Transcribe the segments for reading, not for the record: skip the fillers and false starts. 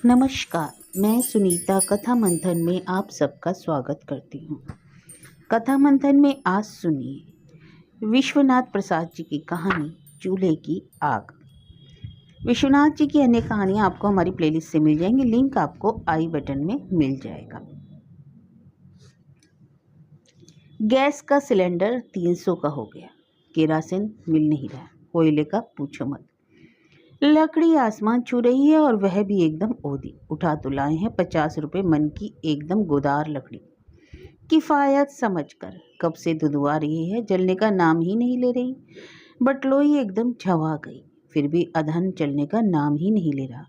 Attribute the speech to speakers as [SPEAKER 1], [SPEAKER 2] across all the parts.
[SPEAKER 1] नमस्कार, मैं सुनीता कथा मंथन में आप सबका स्वागत करती हूँ। कथा मंथन में आज सुनिए विश्वनाथ प्रसाद जी की कहानी चूल्हे की आग। विश्वनाथ जी की अन्य कहानियाँ आपको हमारी प्लेलिस्ट से मिल जाएंगी, लिंक आपको आई बटन में मिल जाएगा। गैस का सिलेंडर 300 का हो गया, केरासिन मिल नहीं रहा, कोयले का पूछो मत। लकड़ी आसमान छू रही है और वह भी एकदम ओदी। उठा तो लाए हैं 50 रुपये मन की एकदम गोदार लकड़ी, किफायत समझकर। कब से धुधुआ रही है, जलने का नाम ही नहीं ले रही। बटलोई एकदम झवा गई, फिर भी अधन चलने का नाम ही नहीं ले रहा।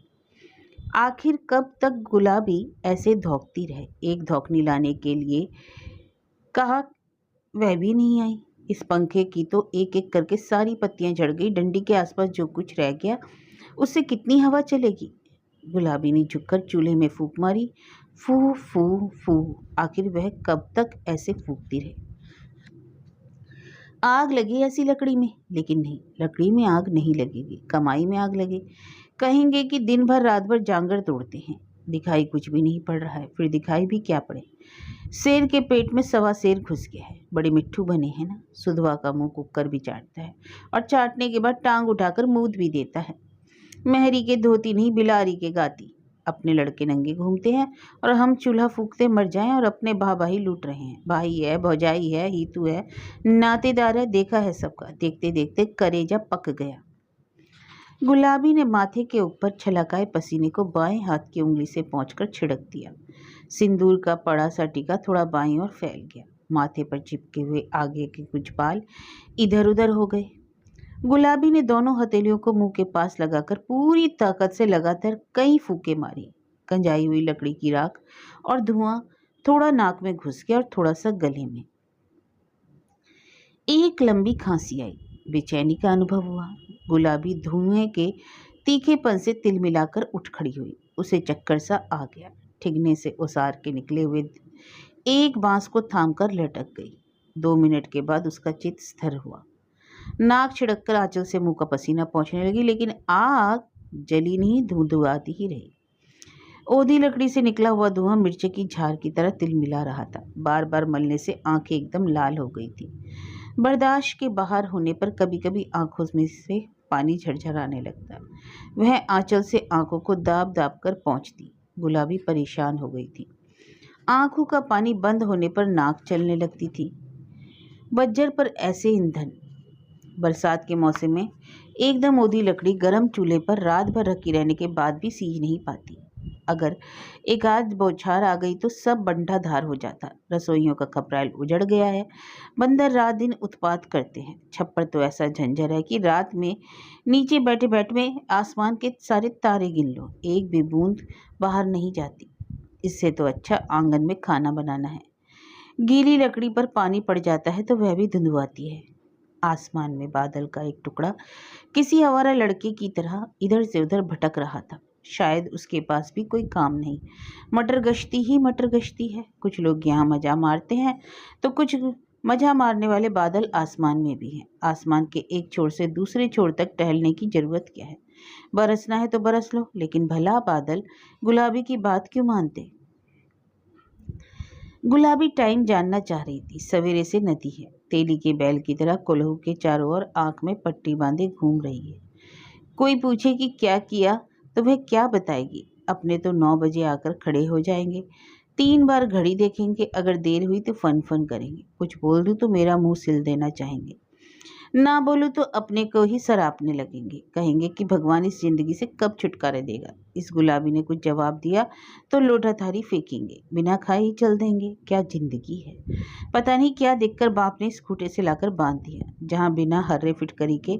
[SPEAKER 1] आखिर कब तक गुलाबी ऐसे धौंकती रहे। एक धौंकनी लाने के लिए कहा, वह भी नहीं आई। इस पंखे की तो एक एक करके सारी पत्तियां झड़ गई। डंडी के आसपास जो कुछ रह गया उससे कितनी हवा चलेगी। गुलाबी ने झुककर चूल्हे में फूंक मारी, फू फू फू। आखिर वह कब तक ऐसे फूंकती रहे। आग लगी ऐसी लकड़ी में, लेकिन नहीं, लकड़ी में आग नहीं लगेगी, कमाई में आग लगे। कहेंगे कि दिन भर रात भर जांगर तोड़ते हैं। दिखाई कुछ भी नहीं पड़ रहा है, फिर दिखाई भी क्या पड़े। शेर के पेट में सवा शेर घुस गया है। बड़े मिट्ठू बने हैं ना। सुधवा का मुंह कुकर भी चाटता है और चाटने के बाद टांग उठाकर मूद भी देता है। मेहरी के धोती नहीं, बिलारी के गाती। अपने लड़के नंगे घूमते हैं और हम चूल्हा फूकते मर जाएं और अपने भाई लूट रहे हैं। भाई है, भौजाई है, हीतू है, नातेदार है, देखा है सबका। देखते देखते करेजा पक गया। गुलाबी ने माथे के ऊपर छलकाए पसीने को बाएं हाथ की उंगली से पोंछकर छिड़क दिया। सिंदूर का पड़ा सा टीका थोड़ा बाईं ओर फैल गया। माथे पर चिपके हुए आगे के कुछ बाल इधर उधर हो गए। गुलाबी ने दोनों हथेलियों को मुंह के पास लगाकर पूरी ताकत से लगातार कई फूंके मारी। कंजाई हुई लकड़ी की राख और धुआं थोड़ा नाक में घुस गया और थोड़ा सा गले में। एक लंबी खांसी आई, बेचैनी का अनुभव हुआ। गुलाबी धुएं के तीखेपन से तिल मिलाकर उठ खड़ी हुई। उसे चक्कर सा आ गया। ठिगने से उसार के निकले हुए एक बांस को थामकर लटक गई। 2 मिनट के बाद उसका चित्त स्थिर हुआ। नाक छिड़ककर आंचल से मुंह का पसीना पहुंचने लगी, लेकिन आग जली नहीं, धुंधुआती ही रही। ओधी लकड़ी से निकला हुआ धुआं मिर्चे की झार की तरह तिल मिला रहा था। बार बार मलने से आंखें एकदम लाल हो गई थी। बर्दाश्त के बाहर होने पर कभी कभी आंखों में से पानी झरझराने लगता। वह आंचल से आंखों को दाब दाब कर पहुंचती। गुलाबी परेशान हो गई थी। आंखों का पानी बंद होने पर नाक चलने लगती थी। बज्जर पर ऐसे ईंधन। बरसात के मौसम में एकदम ओधी लकड़ी गर्म चूल्हे पर रात भर रखी रहने के बाद भी सीज नहीं पाती। अगर एक आध बौछार आ गई तो सब बंटा धार हो जाता। रसोइयों का खपराइल उजड़ गया है। बंदर रात दिन उत्पात करते हैं। छप्पर तो ऐसा झंझर है कि रात में नीचे बैठे बैठे आसमान के सारे तारे गिन लो, एक भी बूंद बाहर नहीं जाती। इससे तो अच्छा आंगन में खाना बनाना है। गीली लकड़ी पर पानी पड़ जाता है तो वह भी धुंधुआती है। आसमान में बादल का एक टुकड़ा किसी आवारा लड़के की तरह इधर से उधर भटक रहा था। शायद उसके पास भी कोई काम नहीं। मटर गश्ती ही मटर गश्ती है। कुछ लोग यहाँ मजा मारते हैं तो कुछ मजा मारने वाले बादल आसमान में भी हैं। आसमान के एक छोर से दूसरे छोर तक टहलने की जरूरत क्या है। बरसना है तो बरस लो, लेकिन भला बादल गुलाबी की बात क्यों मानते। गुलाबी टाइम जानना चाह रही थी। सवेरे से नदी है, तेली के बैल की तरह कोल्हू के चारों ओर आंख में पट्टी बांधे घूम रही है। कोई पूछे कि क्या किया तो वह क्या बताएगी। अपने तो 9 बजे आकर खड़े हो जाएंगे, 3 बार घड़ी देखेंगे, अगर देर हुई तो फन फन करेंगे। कुछ बोल दूं तो मेरा मुंह सिल देना चाहेंगे, ना बोलूं तो अपने को ही सरापने लगेंगे। कहेंगे कि भगवान इस जिंदगी से कब छुटकारा देगा। इस गुलाबी ने कुछ जवाब दिया तो लोटा थारी फेंकेंगे, बिना खाए ही चल देंगे। क्या जिंदगी है। पता नहीं क्या देखकर बाप ने स्कूटे से लाकर बांध दिया। जहां बिना हर्रे फिटकरी के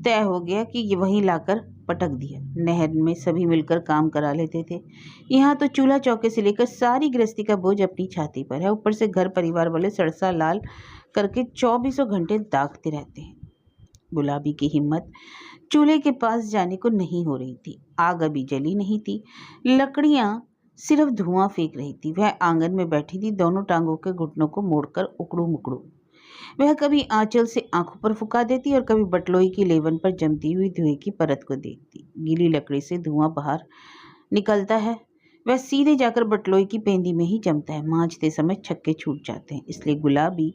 [SPEAKER 1] तय हो गया कि ये वहीं लाकर पटक दिया। नहर में सभी मिलकर काम करा लेते थे। यहाँ तो चूल्हा चौके से लेकर सारी गृहस्थी का बोझ अपनी छाती पर है। ऊपर से घर परिवार वाले सड़सा लाल करके 24 घंटे दागते रहते हैं। गुलाबी की हिम्मत चूल्हे के पास जाने को नहीं हो रही थी। आग अभी जली नहीं थी, लकड़ियां सिर्फ धुआं फेंक रही थी। वह आंगन में बैठी थी, दोनों टांगों के घुटनों को मोड़कर उकड़ू मुकड़ू। वह कभी आंचल से आंखों पर फुका देती और कभी बटलोई की लेवन पर जमती हुई धुएं की परत को देखती। गीली लकड़ी से धुआं बाहर निकलता है वह सीधे जाकर बटलोई की पेंदी में ही जमता है। मांजते समय छक्के छूट जाते हैं, इसलिए गुलाबी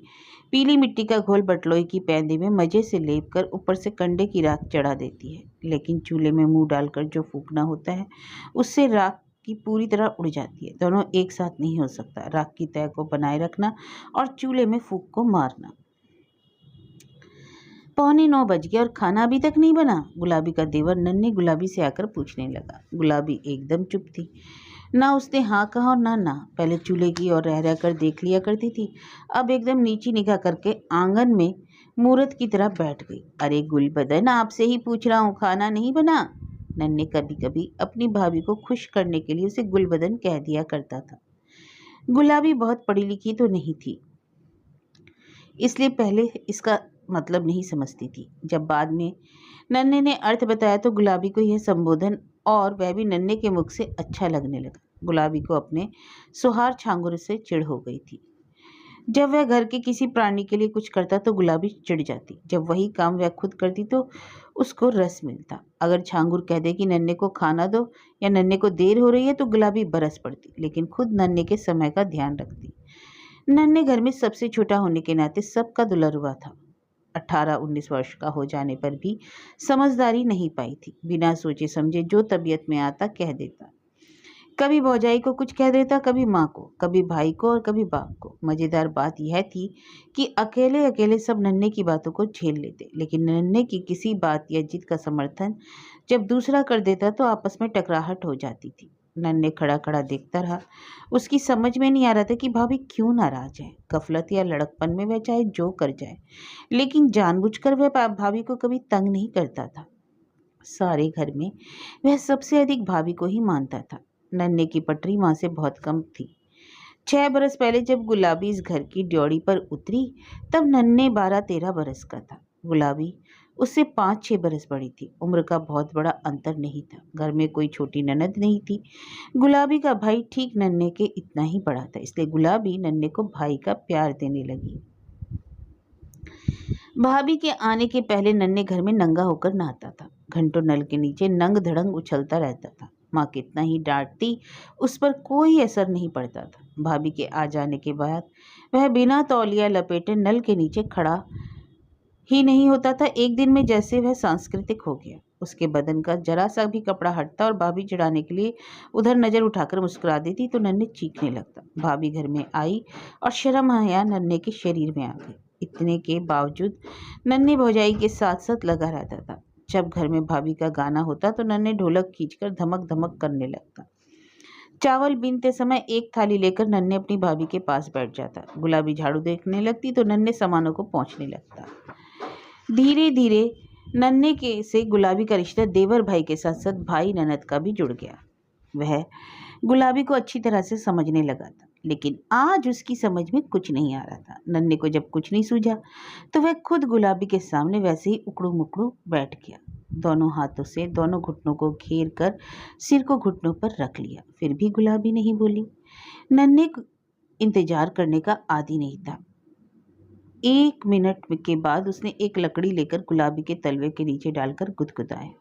[SPEAKER 1] पीली मिट्टी का घोल बटलोई की पेंदी में मजे से लेप कर ऊपर से कंडे की राख चढ़ा देती है। लेकिन चूल्हे में मुंह डालकर जो फूकना होता है उससे राख की पूरी तरह उड़ जाती है। दोनों एक साथ नहीं हो सकता, राख की तह को बनाए रखना और चूल्हे में फूंक को मारना। 9:45 बज गए और खाना अभी तक नहीं बना? गुलाबी का देवर नन्हे गुलाबी से आकर पूछने लगा। गुलाबी एकदम चुप थी, ना उसने हाँ कहा और ना। पहले चूल्हे की ओर रह कर देख लिया करती थी, अब एकदम नीची निगाह करके आंगन में मूरत की तरह बैठ गई। अरे गुलबदन, आपसे ही पूछ रहा हूँ, खाना नहीं बना? नन्हे कभी कभी अपनी भाभी को खुश करने के लिए उसे गुलबदन कह दिया करता था। गुलाबी बहुत पढ़ी लिखी तो नहीं थी, इसलिए पहले इसका मतलब नहीं समझती थी। जब बाद में नन्हे ने अर्थ बताया तो गुलाबी को यह संबोधन और वह भी नन्हे के मुख से अच्छा लगने लगा। गुलाबी को अपने सुहार छांगुर से चिढ़ हो गई थी। जब वह घर के किसी प्राणी के लिए कुछ करता तो गुलाबी चिढ़ जाती, जब वही काम वह खुद करती तो उसको रस मिलता। अगर छांगुर कह दे कि नन्हे को खाना दो या नन्हे को देर हो रही है तो गुलाबी बरस पड़ती, लेकिन खुद नन्हे के समय का ध्यान रखती। नन्हे घर में सबसे छोटा होने के नाते सबका दुलरुआ था। 18-19 वर्ष का हो जाने पर भी समझदारी नहीं पाई थी। बिना सोचे समझे जो तबीयत में आता कह देता। कभी भौजाई को कुछ कह देता, कभी माँ को, कभी भाई को और कभी बाप को। मजेदार बात यह थी कि अकेले अकेले सब नन्हे की बातों को झेल लेते, लेकिन नन्हे की किसी बात या जिद का समर्थन जब दूसरा कर देता तो आपस में टकराहट हो जाती थी। नन्हे खड़ा खड़ा देखता रहा। उसकी समझ में नहीं आ रहा था कि भाभी क्यों नाराज है। गफलत या लड़कपन में वह चाहे जो कर जाए, लेकिन जानबूझकर वह भाभी को कभी तंग नहीं करता था। सारे घर में वह सबसे अधिक भाभी को ही मानता था। नन्हे की पटरी माँ से बहुत कम थी। 6 बरस पहले जब गुलाबी इस घर की ड्योढ़ी पर उतरी तब नन्हे 12-13 बरस का था। गुलाबी उससे 5-6 बरस बड़ी थी। उम्र का बहुत बड़ा अंतर नहीं था। घर में कोई छोटी ननद नहीं थी। गुलाबी का भाई ठीक नन्हे के इतना ही बड़ा था, इसलिए गुलाबी नन्हे को भाई का प्यार देने लगी। भाभी के आने के पहले नन्हे घर में नंगा होकर नहाता था। घंटों नल के नीचे नंग धड़ंग उछलता रहता था। माँ कितना ही डांटती उस पर कोई असर नहीं पड़ता था। भाभी के आ जाने के बाद वह बिना तौलिया लपेटे नल के नीचे खड़ा ही नहीं होता था। एक दिन में जैसे वह सांस्कृतिक हो गया। उसके बदन का जरा सा भी कपड़ा हटता और भाभी चिढ़ाने के लिए उधर नजर उठाकर मुस्कुरा देती तो नन्हे चीखने लगता। भाभी घर में आई और शर्म हया नन्हे के शरीर में आ गई। इतने के बावजूद नन्हे भौजाई के साथ साथ लगा रहता था। जब घर में भाभी का गाना होता तो नन्हे ढोलक खींचकर धमक धमक करने लगता। चावल बीनते समय एक थाली लेकर नन्हे अपनी भाभी के पास बैठ जाता। गुलाबी झाड़ू देखने लगती तो नन्हे सामानों को पोंछने लगता। धीरे धीरे नन्हे के से गुलाबी का रिश्ता देवर भाई के साथ साथ भाई ननद का भी जुड़ गया। वह गुलाबी को अच्छी तरह से समझने लगा था, लेकिन आज उसकी समझ में कुछ नहीं आ रहा था। नन्हे को जब कुछ नहीं सूझा तो वह खुद गुलाबी के सामने वैसे ही उकड़ू मुकड़ू बैठ गया। दोनों हाथों से दोनों घुटनों को घेर कर सिर को घुटनों पर रख लिया। फिर भी गुलाबी नहीं बोली। नन्हे इंतजार करने का आदी नहीं था। 1 मिनट के बाद उसने एक लकड़ी लेकर गुलाबी के तलवे के नीचे डालकर गुदगुदाया।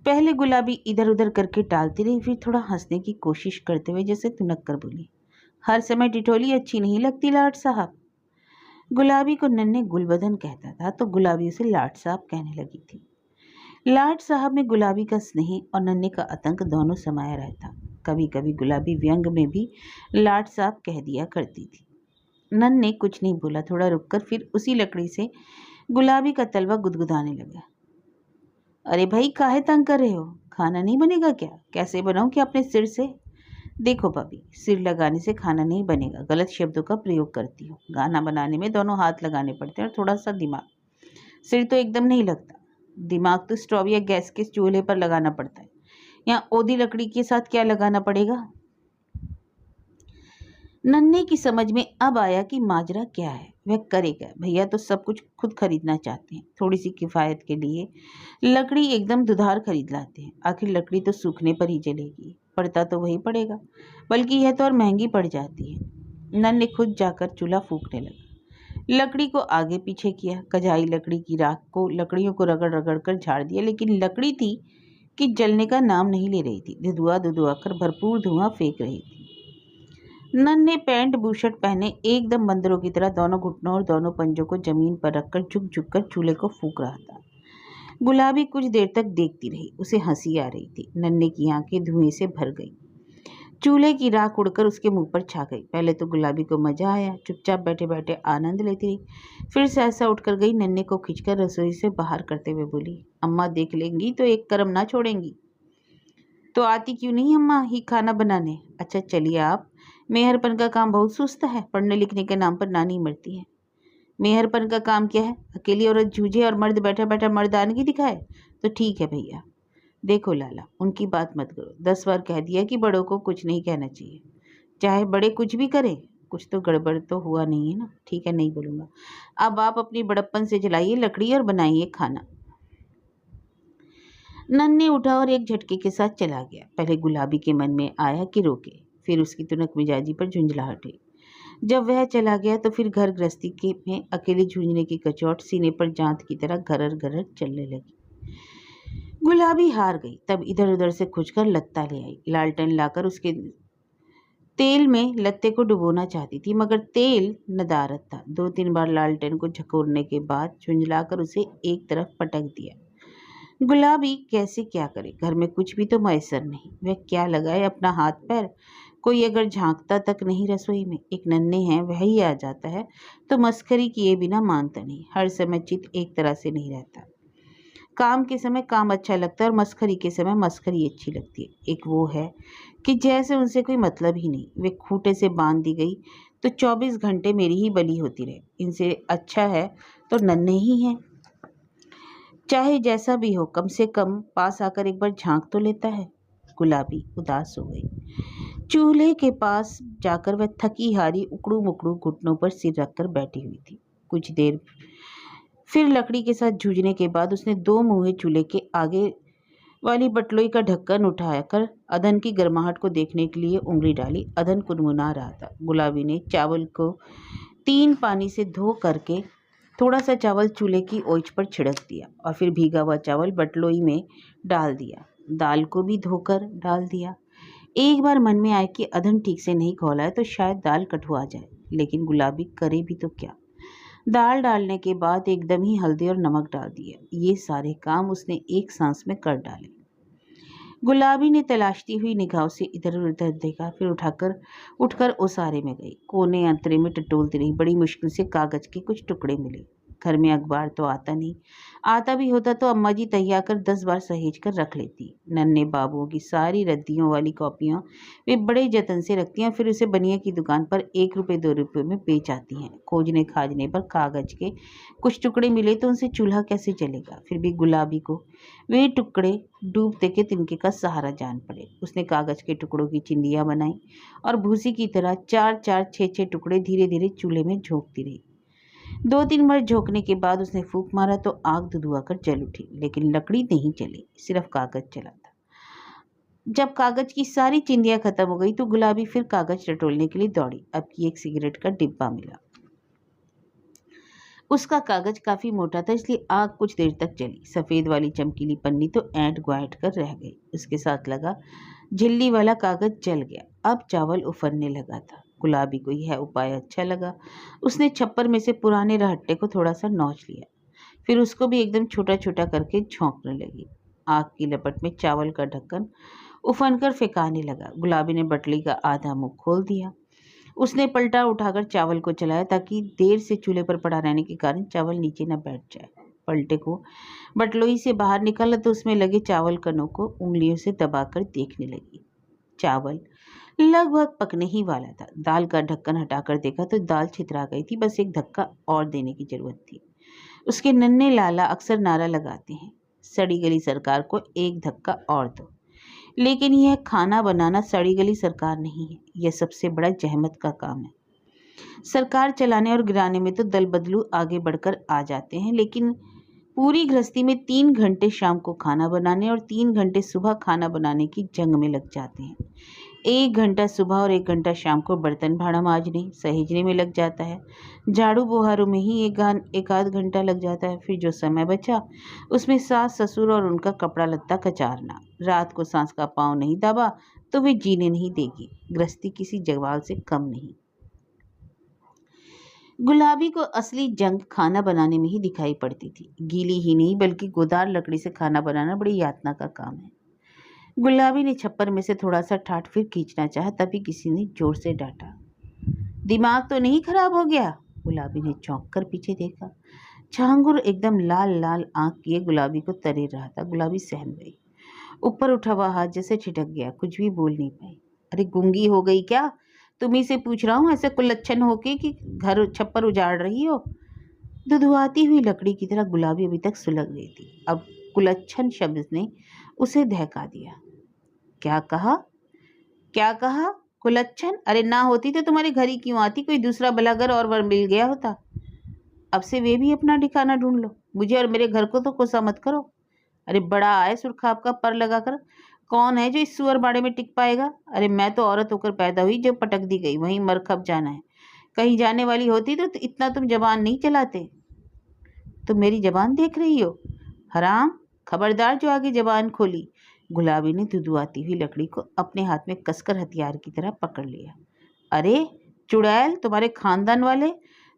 [SPEAKER 1] पहले गुलाबी इधर उधर करके टालती रही, फिर थोड़ा हंसने की कोशिश करते हुए जैसे तुनक कर बोली, हर समय टिटोली अच्छी नहीं लगती लाट साहब। गुलाबी को नन्हे गुलबदन कहता था तो गुलाबी उसे लाट साहब कहने लगी थी। लाट साहब में गुलाबी का स्नेह और नन्हे का आतंक दोनों समाया रहता। कभी कभी गुलाबी व्यंग में भी लाट साहब कह दिया करती थी। नन्हे कुछ नहीं बोला। थोड़ा रुककर फिर उसी लकड़ी से गुलाबी का तलवा गुदगुदाने लगा। अरे भाई, काहे तंग कर रहे हो? खाना नहीं बनेगा क्या? कैसे बनाऊं कि अपने सिर से? देखो भाभी, सिर लगाने से खाना नहीं बनेगा, गलत शब्दों का प्रयोग करती हो। गाना बनाने में दोनों हाथ लगाने पड़ते हैं और थोड़ा सा दिमाग। सिर तो एकदम नहीं लगता। दिमाग तो स्टोव या गैस के चूल्हे पर लगाना पड़ता है। यहाँ ओधी लकड़ी के साथ क्या लगाना पड़ेगा? नन्हे की समझ में अब आया कि माजरा क्या है। वह करेगा। भैया तो सब कुछ खुद खरीदना चाहते हैं। थोड़ी सी किफ़ायत के लिए लकड़ी एकदम दुधार खरीद लाते हैं। आखिर लकड़ी तो सूखने पर ही जलेगी, पड़ता तो वही पड़ेगा, बल्कि यह तो और महंगी पड़ जाती है। नन्हे खुद जाकर चूल्हा फूंकने लगा। लकड़ी को आगे पीछे किया, कजाई लकड़ी की राख को लकड़ियों को रगड़ रगड़ कर झाड़ दिया, लेकिन लकड़ी थी कि जलने का नाम नहीं ले रही थी। धुआं धुआं कर भरपूर धुआं फेंक रही थी। नन्हे पैंट बूशर्ट पहने एकदम बंदरों की तरह दोनों घुटनों और दोनों पंजों को जमीन पर रखकर झुक झुक कर चूल्हे को फूंक रहा था। गुलाबी कुछ देर तक देखती रही। उसे हंसी आ रही थी। नन्हे की आंखें धुएं से भर गई। चूल्हे की राख उड़कर उसके मुंह पर छा गई। पहले तो गुलाबी को मजा आया, चुपचाप बैठे बैठे आनंद लेती रही। फिर सहसा उठकर गई, नन्हे को खींचकर रसोई से बाहर करते हुए बोली, अम्मा देख लेंगी तो एक कर्म ना छोड़ेंगी। तो आती क्यों नहीं अम्मा ही खाना बनाने? अच्छा चलिए आप। मेहरपन का काम बहुत सुस्त है। पढ़ने लिखने के नाम पर नानी मरती है। मेहरपन का काम क्या है? अकेली औरत जूझे और मर्द बैठा बैठा मर्दानगी दिखाए? तो ठीक है भैया। देखो लाला, उनकी बात मत करो। 10 बार कह दिया कि बड़ों को कुछ नहीं कहना चाहिए। चाहे बड़े कुछ भी करें, कुछ तो गड़बड़ तो हुआ नहीं है ना। ठीक है, नहीं बोलूँगा। अब आप अपनी बड़प्पन से जलाइए लकड़ी और बनाइए खाना। नन्हे उठा और एक झटके के साथ चला गया। पहले गुलाबी के मन में आया कि रोके, फिर उसकी तुनक मिजाजी पर झुंझलाहट हुई। जब वह चला गया तो फिर घर गृहस्थी के में अकेले जूझने की कचौट सीने पर जांत की तरह घरर घरर चलने लगी। गुलाबी हार गई। तब इधर उधर से खुजकर लत्ता ले आई। लालटेन लाकर उसके तेल में लत्ते को डुबोना चाहती थी, मगर तेल नदारद था। 2-3 बार लालटेन को झकोरने के बाद झुंझलाकर उसे एक तरफ पटक दिया। गुलाबी कैसे क्या करे? घर में कुछ भी तो मैसर नहीं। वह क्या लगाए अपना हाथ पैर? कोई अगर झांकता तक नहीं रसोई में। एक नन्हे हैं, वह ही आ जाता है तो मस्करी किए बिना मानता नहीं। हर समय चित एक तरह से नहीं रहता। काम के समय काम अच्छा लगता है और मस्खरी के समय मस्खरी अच्छी लगती है। एक वो है कि जैसे उनसे कोई मतलब ही नहीं। वे खूंटे से बांध दी गई तो 24 घंटे मेरी ही बली होती रहे। इनसे अच्छा है तो नन्हे ही हैं। चाहे जैसा भी हो, कम से कम पास आकर एक बार झांक तो लेता है। गुलाबी उदास हो गई। चूल्हे के पास जाकर वह थकी हारी उकड़ू मुकड़ू घुटनों पर सिर रखकर बैठी हुई थी। कुछ देर फिर लकड़ी के साथ जूझने के बाद उसने 2 मुँहे चूल्हे के आगे वाली बटलोई का ढक्कन उठाकर अधन की गर्माहट को देखने के लिए उंगली डाली। अधन कुनमुना रहा था। गुलाबी ने चावल को 3 पानी से धो करके थोड़ा सा चावल चूल्हे की ओंच पर छिड़क दिया और फिर भीगा हुआ चावल बटलोई में डाल दिया। दाल को भी धोकर डाल दिया। एक बार मन में आया कि अधन ठीक से नहीं खौला है तो शायद दाल कठुआ जाए, लेकिन गुलाबी करे भी तो क्या। दाल डालने के बाद एकदम ही हल्दी और नमक डाल दिया। ये सारे काम उसने एक सांस में कर डाले। गुलाबी ने तलाशती हुई निगाहों से इधर उधर देखा, फिर उठकर ओसारे में गई। कोने अंतरे में टटोलती रही। बड़ी मुश्किल से कागज के कुछ टुकड़े मिले। घर में अखबार तो आता नहीं। आता भी होता तो अम्मा जी तैयार कर 10 बार सहेज कर रख लेती। नन्हे बाबुओं की सारी रद्दियों वाली कॉपियाँ वे बड़े जतन से रखती हैं, फिर उसे बनिए की दुकान पर 1 रुपये 2 रुपये में बेच आती हैं। खोजने खाजने पर कागज के कुछ टुकड़े मिले तो उनसे चूल्हा कैसे चलेगा। फिर भी गुलाबी को वे टुकड़े डूबते के तिनके का सहारा जान पड़े। उसने कागज के टुकड़ों की चिंदियाँ बनाई और भूसी की तरह 4-4, 6-6 टुकड़े धीरे धीरे चूल्हे में झोंकती रही। 2-3 बार झोंकने के बाद उसने फूंक मारा तो आग दुधुआकर जल उठी, लेकिन लकड़ी नहीं जली, सिर्फ कागज जला था। जब कागज की सारी चिंदियाँ खत्म हो गई तो गुलाबी फिर कागज टटोलने के लिए दौड़ी। अब की एक सिगरेट का डिब्बा मिला। उसका कागज काफी मोटा था, इसलिए आग कुछ देर तक जली। सफेद वाली चमकीली पन्नी तो ऐंठ ग्वांठ कर रह गई। उसके साथ लगा झिल्ली वाला कागज जल गया। अब चावल उफरने लगा था। गुलाबी को यह उपाय अच्छा लगा। उसने छप्पर में से पुराने रहट्टे को थोड़ा सा नोच लिया, फिर उसको भी एकदम छोटा छोटा करके झोंकने लगी। आग की लपट में चावल का ढक्कन उफन कर फेंकाने लगा। गुलाबी ने बटली का आधा मुंह खोल दिया। उसने पलटा उठाकर चावल को चलाया ताकि देर से चूल्हे पर पड़ा रहने के कारण चावल नीचे न बैठ जाए। पलटे को बटलोई से बाहर निकाला तो उसमें लगे चावल कणों को उंगलियों से दबाकर देखने लगी। चावल लगभग पकने ही वाला था। दाल का ढक्कन हटाकर देखा तो दाल छितरा गई थी। बस एक धक्का और देने की जरूरत थी। उसके नन्हे लाला अक्सर नारा लगाते हैं, सड़ी गली सरकार को एक धक्का और दो। लेकिन यह खाना बनाना सड़ी गली सरकार नहीं है। यह सबसे बड़ा जहमत का काम है। सरकार चलाने और गिराने में तो दल बदलू आगे बढ़कर आ जाते हैं, लेकिन पूरी गृहस्थी में 3 घंटे शाम को खाना बनाने और 3 घंटे सुबह खाना बनाने की जंग में लग जाते हैं। 1 घंटा सुबह और 1 घंटा शाम को बर्तन भाड़ा मांजने सहेजने में लग जाता है। झाड़ू बुहारू में ही एक आध घंटा लग जाता है। फिर जो समय बचा उसमें सास ससुर और उनका कपड़ा लत्ता कचारना। रात को सांस का पाँव नहीं दबा तो वे जीने नहीं देगी। गृहस्थी किसी जवाल से कम नहीं। गुलाबी को असली जंग खाना बनाने में ही दिखाई पड़ती थी। गीली ही नहीं बल्कि गोदार लकड़ी से खाना बनाना बड़ी यातना का काम है। गुलाबी ने छप्पर में से थोड़ा सा ठाठ फिर खींचना चाहा, तभी किसी ने जोर से डांटा। दिमाग तो नहीं खराब हो गया? गुलाबी ने चौंक कर पीछे देखा। झांगुर एकदम लाल लाल आंख किए गुलाबी को तरे रहा था। गुलाबी सहम गई। ऊपर उठा हुआ हाथ जैसे छिटक गया। कुछ भी बोल नहीं पाई। अरे गूंगी हो गई क्या? तुम्ही से पूछ रहा हूँ, ऐसे कुलच्छन होके कि घर छप्पर उजाड़ रही हो? दुधुआती हुई लकड़ी की तरह गुलाबी अभी तक सुलग गई थी। अब कुलच्छन शब्द ने उसे दहका दिया। क्या कहा? क्या कहा? कुलच्छन? अरे ना होती तो तुम्हारे घर ही क्यों आती? कोई दूसरा भला घर और वर मिल गया होता। अब से वे भी अपना ठिकाना ढूंढ लो। मुझे और मेरे घर को तो कोसा मत करो। अरे बड़ा आए सुरखाब का पर लगाकर। कौन है जो इस सुअर बाड़े में टिक पाएगा? अरे मैं तो औरत होकर पैदा हुई, जो पटक दी गई वहीं मर खप जाना है। कहीं जाने वाली होती तो इतना तुम जबान नहीं चलाते। तुम मेरी जबान देख रही हो? हराम, खबरदार जो आगे जबान खोली। गुलाबी ने दुदुआती हुई लकड़ी को अपने हाथ में कसकर हथियार की तरह पकड़ लिया। अरे चुड़ैल, तुम्हारे खानदान वाले।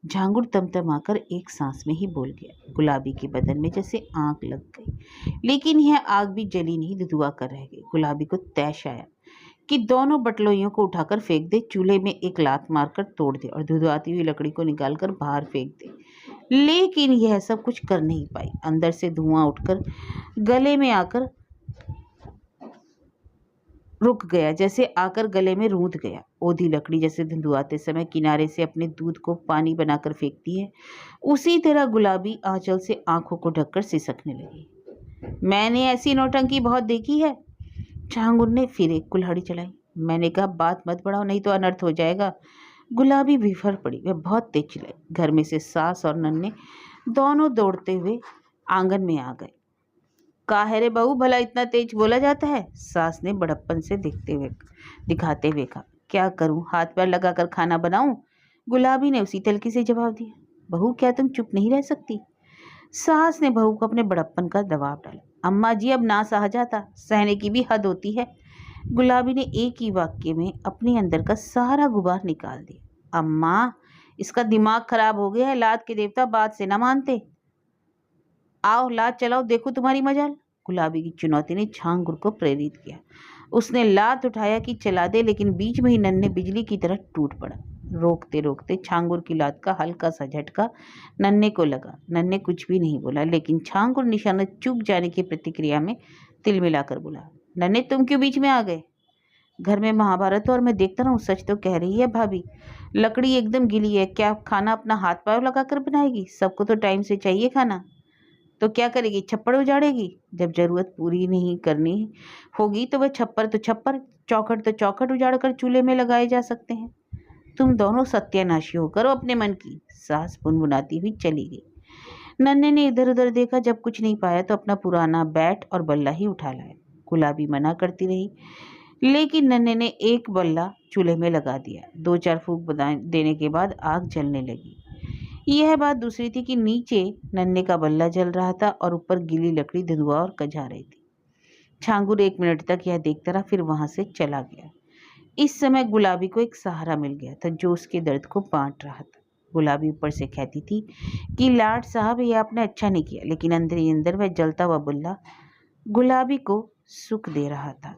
[SPEAKER 1] झांगुर तमतमाकर एक सांस में ही बोल गया। गुलाबी के बदन में जैसे आग लग गई, लेकिन यह आग भी जली नहीं, दुदुआ कर रह गई। गुलाबी को तैश आया कि दोनों बटलोइयों को उठाकर फेंक दे, चूल्हे में एक लात मारकर तोड़ दे और दुदुआती हुई लकड़ी को निकालकर बाहर फेंक दे। लेकिन यह सब कुछ कर नहीं पाई। अंदर से धुआं उठकर गले में आकर रुक गया, जैसे आकर गले में रूंध गया। ओधी लकड़ी जैसे धुंधुआते समय किनारे से अपने दूध को पानी बनाकर फेंकती है, उसी तरह गुलाबी आंचल से आंखों को ढककर सिसकने लगी। मैंने ऐसी नौटंकी बहुत देखी है। झांगुर ने फिर एक कुल्हाड़ी चलाई। मैंने कहा बात मत बढ़ाओ, नहीं तो अनर्थ हो जाएगा। गुलाबी बिफर पड़ी। वह बहुत तेज चिल्लाई। घर में से सास और नन्हे दोनों दौड़ते हुए आंगन में आ गए। का है रे बहू, भला इतना तेज बोला जाता है? सास ने बड़प्पन से दिखाते हुए कहा। क्या करूं, हाथ पैर लगाकर खाना बनाऊं? गुलाबी ने उसी तलखी से जवाब दिया। बहू, क्या तुम चुप नहीं रह सकती? सास ने बहू को अपने बड़प्पन का दबाव डाला। अम्मा जी, अब ना सहा जाता, सहने की भी हद होती है। गुलाबी ने एक ही वाक्य में अपने अंदर का सारा गुबार निकाल दिया। अम्मा, इसका दिमाग खराब हो गया है। लात के देवता बात से न मानते। आओ लात चलाओ, देखो तुम्हारी मजाल। गुलाबी की चुनौती ने झांगुर को प्रेरित किया। उसने लात उठाया कि चला दे, लेकिन बीच में ही नन्हे बिजली की तरह टूट पड़ा। रोकते रोकते झांगुर की लात का हल्का सा झटका नन्हे को लगा। नन्हे कुछ भी नहीं बोला, लेकिन झांगुर निशाना चूक जाने की प्रतिक्रिया में तिल मिलाकर बोला। नन्हे, तुम क्यों बीच में आ गए? घर में महाभारत और मैं देखता रहूं? सच तो कह रही है भाभी, लकड़ी एकदम गिली है। क्या खाना अपना हाथ पैर लगाकर बनाएगी? सबको तो टाइम से चाहिए खाना। तो क्या करेगी, छप्पर उजाड़ेगी? जब जरूरत पूरी नहीं करनी होगी तो वह छप्पर तो छप्पर, चौखट तो चौखट उजाड़ कर चूल्हे में लगाए जा सकते हैं। तुम दोनों सत्यानाशी हो, करो अपने मन की। सास बुनबुनाती हुई चली गई। नन्हे ने इधर उधर देखा। जब कुछ नहीं पाया तो अपना पुराना बैट और बल्ला ही उठा लाया। गुलाबी मना करती रही, लेकिन नन्हे ने एक बल्ला चूल्हे में लगा दिया। 2-4 फूंक देने के बाद आग जलने लगी। यह बात दूसरी थी कि नीचे नन्हे का बल्ला जल रहा था और ऊपर गीली लकड़ी धुआं और कजा रही थी। झांगुर 1 मिनट तक यह देखता रहा, फिर वहां से चला गया। इस समय गुलाबी को एक सहारा मिल गया था जो उसके दर्द को बांट रहा था। गुलाबी ऊपर से कहती थी कि लाड साहब, यह आपने अच्छा नहीं किया, लेकिन अंदर ही अंदर वह जलता हुआ बल्ला गुलाबी को सुख दे रहा था।